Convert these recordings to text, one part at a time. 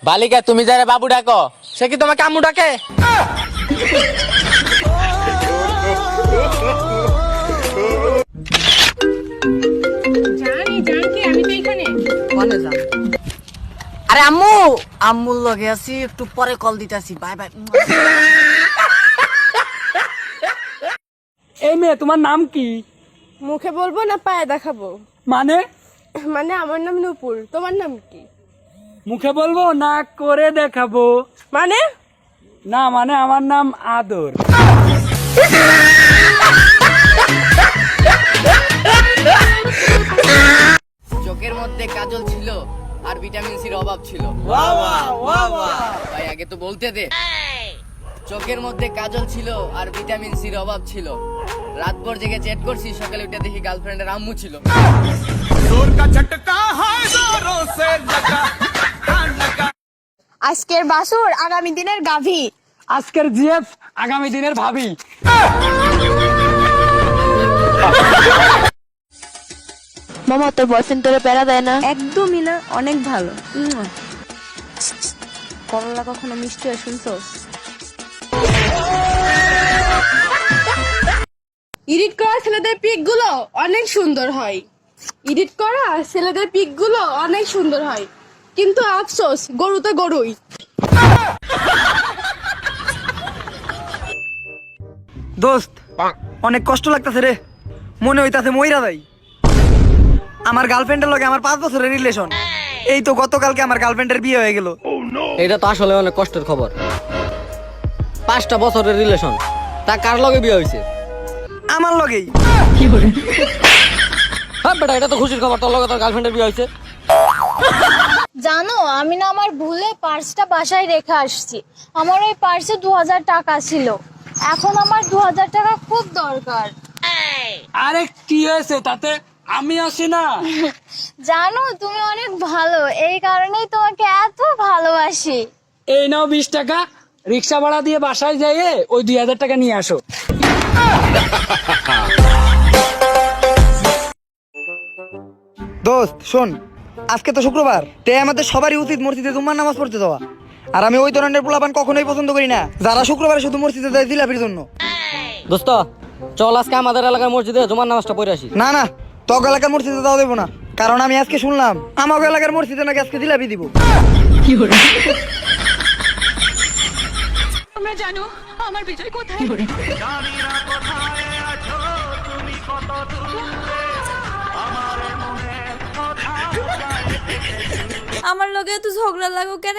বালিকা তুমি যারা বাবু ডাকো সে কি তোমাকে আম্মু ডাকে? আরে আম্মু, আম্মুর লগে আছি, একটু পরে কল দিতেছি। Bye bye. এই মেয়ে, তোমার নাম কি? মুখে বলবো না পায়ে দেখাবো? মানে মানে আমার নাম নূপুর, তোমার নাম কি? মুখে বলবো না করে দেখাবো? মানে না মানে আমার নাম আদর। চোখের মধ্যে কাজল ছিল আর ভিটামিন সির অভাব ছিল। ভাই আগে তো বলতে দে। চোখের মধ্যে কাজল ছিল আর ভিটামিন সির অভাব ছিল। রাতভর জেগে চ্যাট করছি, সকালে উঠে দেখি গার্লফ্রেন্ডের আম্মু ছিল। আজকের বাসুর আগামী দিনের গাভী। আজকের জিএফ আগামী দিনের ভাবি। মামা তোর বয়ফ্রেন্ড তোরে প্যারা দেয় না? একদমই না, অনেক ভালো। করলা কখনো মিষ্টি হয় শুনছোস? এডিট করা ছেলেদের পিক গুলো অনেক সুন্দর হয়। এডিট করা ছেলেদের পিক গুলো অনেক সুন্দর হয়, কিন্তু আফসোস গরু তো গরুই। দোস্ত, অনেক কষ্ট লাগতেছে রে। মনে হইতাছে মইরা যাই। আমার গার্লফ্রেন্ডের লগে আমার 5 বছরের রিলেশন। এই তো গতকালকে আমার গার্লফ্রেন্ডের বিয়ে হয়ে গেল। এটা তো আসলে অনেক কষ্টের খবর। 5টা বছরের রিলেশন, তা কার লগে বিয়ে হয়েছে? আমার লগেই। হ্যাঁ বেটা, এটা তো খুশির খবর, তোর লগে তোর গার্লফ্রেন্ডের বিয়ে হয়েছে। জানো, আমি না আমার ভুলে পার্সটা বাসায় রেখে আসছি। আমার ওই পার্সে 2000 টাকা ছিল। এখন আমার 2000 টাকা খুব দরকার। আরে কি হয়েছে তাতে? আমি আসি না? জানো তুমি অনেক ভালো, এই কারণেই তোমাকে এত ভালোবাসি। এই নাও 20 টাকা, রিক্সা ভাড়া দিয়ে বাসায় যাইয়ে ওই 2000 টাকা নিয়ে আসো। দোস্ত শোন, আজকে তো শুক্রবার, তাই আমাদের সবারই উচিত মসজিদে জুম্মার নামাজ পড়তে যাওয়া। আর আমি ওই ধরনের পোলাপান কখনোই পছন্দ করি না যারা শুক্রবারে শুধু মসজিদে যায় জিলাপির জন্য। দোস্ত চল আজকে আমাদের এলাকার মসজিদে জুমার নামাজটা পড়ে আসি। না না, তক এলাকার মসজিদে যাওয়া দেবো না, কারণ আমি আজকে শুনলাম আমার এলাকার মসজিদে নাকি আজকে জিলাপি দিব। তোমরা জানো আমার বিজয় কোথায়? আমার লগে তো ঝগড়া লাগো কেন?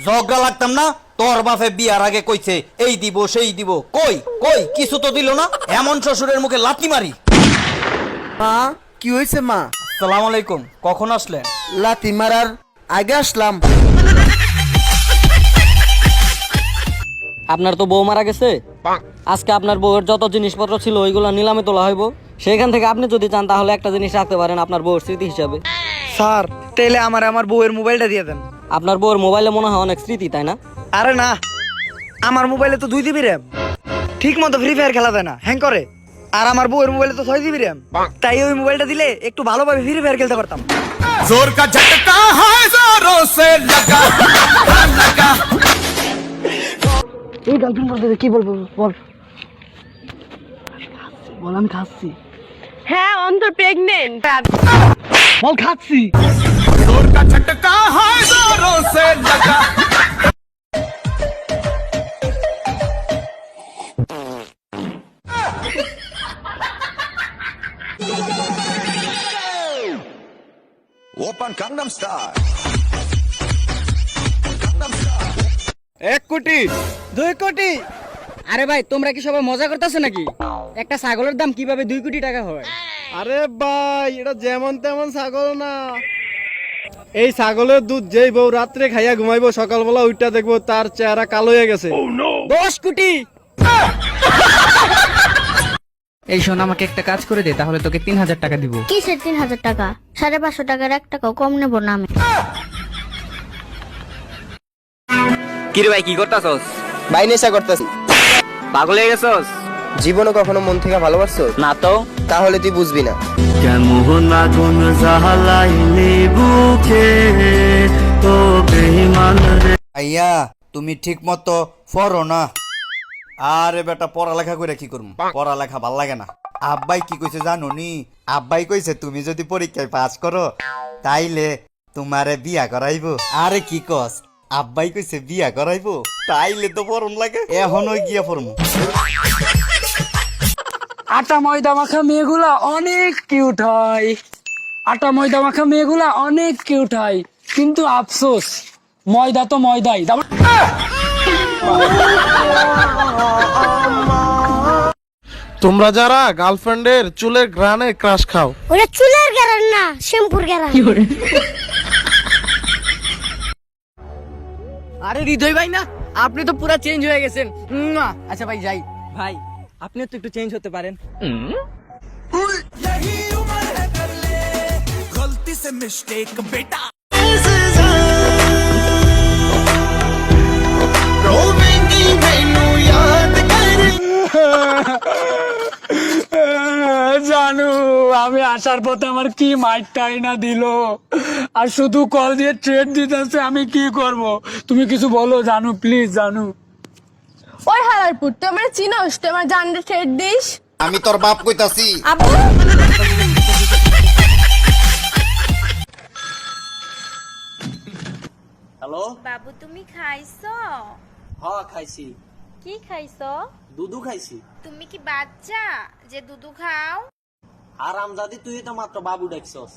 ঝগড়া লাগতাম না? তোর বাপে বিয়ার আগে কইছে এই দিব সেই দিব, কই কই কিছু তো দিল না। এমন শ্বশুরের মুখে লাথি মারি। মা, কি হয়েছে মা? সালাম আলাইকুম, কখন আসলেন? লাথি মারার আগে আসলাম। আপনার তো বউ মারা গেছে, আজকে আপনার বউয়ের যত জিনিসপত্র ছিল ওইগুলো নিলামে তোলা হইব। সেখান থেকে আপনি যদি চান তাহলে একটা জিনিস রাখতে পারেন আপনার বউয়ের স্মৃতি হিসাবে। স্যার, তাইলে আমার বউয়ের মোবাইলটা দিয়ে দেন। আপনার বউয়ের মোবাইলে মনে হয় অনেক স্মৃতি, তাই না? আরে না, আমার মোবাইলে তো 2 জিবি র্যাম, ঠিক মতো ফ্রি ফায়ার খেলা যায় না, হ্যাং করে। আর আমার বউয়ের মোবাইলে তো 6 জিবি র্যাম, তাই ওই মোবাইলটা দিলে একটু ভালোভাবে ফ্রি ফায়ার খেলতে পারতাম। জোর কা ঝটকা হয় জোরোं से लगा लगा। এই গার্লফ্রেন্ড বলতে কি বলবো বল? বল আমি খাচ্ছি। হ্যাঁ, অন্তর প্রেগনেন্ট। বল খাচ্ছি। जोर का झटका है जोरों से लगा। Open Gangnam Style. 1 কোটি 2 কোটি। আরে ভাই, তোমরা কি সবাই মজা করতেছো নাকি? একটা ছাগলের দাম কিভাবে 2 কোটি টাকা হয়? আরে ভাই, এটা যেমন তেমন ছাগল না। এই ছাগলের দুধ যেই বউ রাত্রে খাইয়া ঘুমাইবো, সকালবেলা উইটা দেখবো তার চেহারা কালো হয়ে গেছে। 10 কোটি। এই শোন, আমাকে একটা কাজ করে দে, তাহলে তোকে 3000 টাকা দিব। কিসের 3000 টাকা? 550 টাকার 1 টাকাও কম নেব না আমি। কিরে ভাই, কি করতাছস? ভাই নেশা করতেছি। পাগল হয়ে গেছস? জীবনে কখনো মন থেকে ভালোবাসছো না তো। তাহলে তুই বুঝবি না। কেমন আগুন জ্বালাইলি বুকে, ও বেঈমান। আইয়া তুমি ঠিক মতো পড়ো না। আরে বেটা পড়ালেখা করে কি করবো, পড়ালেখা ভাল লাগে না। আব্বাই কি কইছে জানো নি? আব্বাই কইছে তুমি যদি পরীক্ষায় পাস করো তাইলে তোমারে বিয়া করাইবো। আরে কি কস? আব্বাই কইছে বিয়া করাইবো, তাইলে তো পড়ন লাগে, এখনই গিয়া পড়মু। আটা ময়দা মাখা মেয়েগুলা অনেক কিউট হয়, আটা ময়দা মাখা মেয়েগুলা অনেক কিউট হয়, কিন্তু আফসোস ময়দা তো ময়দাই। তোমরা যারা গার্লফ্রেন্ডের চুলের গ্রানে ক্রাশ খাও, ওটা চুলের গ্যারান না, শ্যাম্পুর গ্যারান। আরে হৃদয় ভাই না, আপনি তো পুরা চেঞ্জ হয়ে গেছেন। আচ্ছা ভাই যাই। ভাই আপনিও তো একটু চেঞ্জ হতে পারেন। জানু আমি আসার পথে আমার কি মাইরটাই না দিল, আর শুধু কল দিয়ে ট্রেড দিতেছে, আমি কি করব? তুমি কিছু বলো জানু, প্লিজ জানু। ওই হালারপুর, তুই আমার চিনোস? তুই আমার জানলে ঠেট দিস? আমি তোর বাপ কইতাছি। হ্যালো বাবু তুমি খাইছো? হ্যাঁ খাইছি। কি খাইছো? দুধু খাইছি। তুমি কি বাচ্চা যে দুধু খাও? আর আমজাদি তুই তো মাত্র বাবু দেখছস।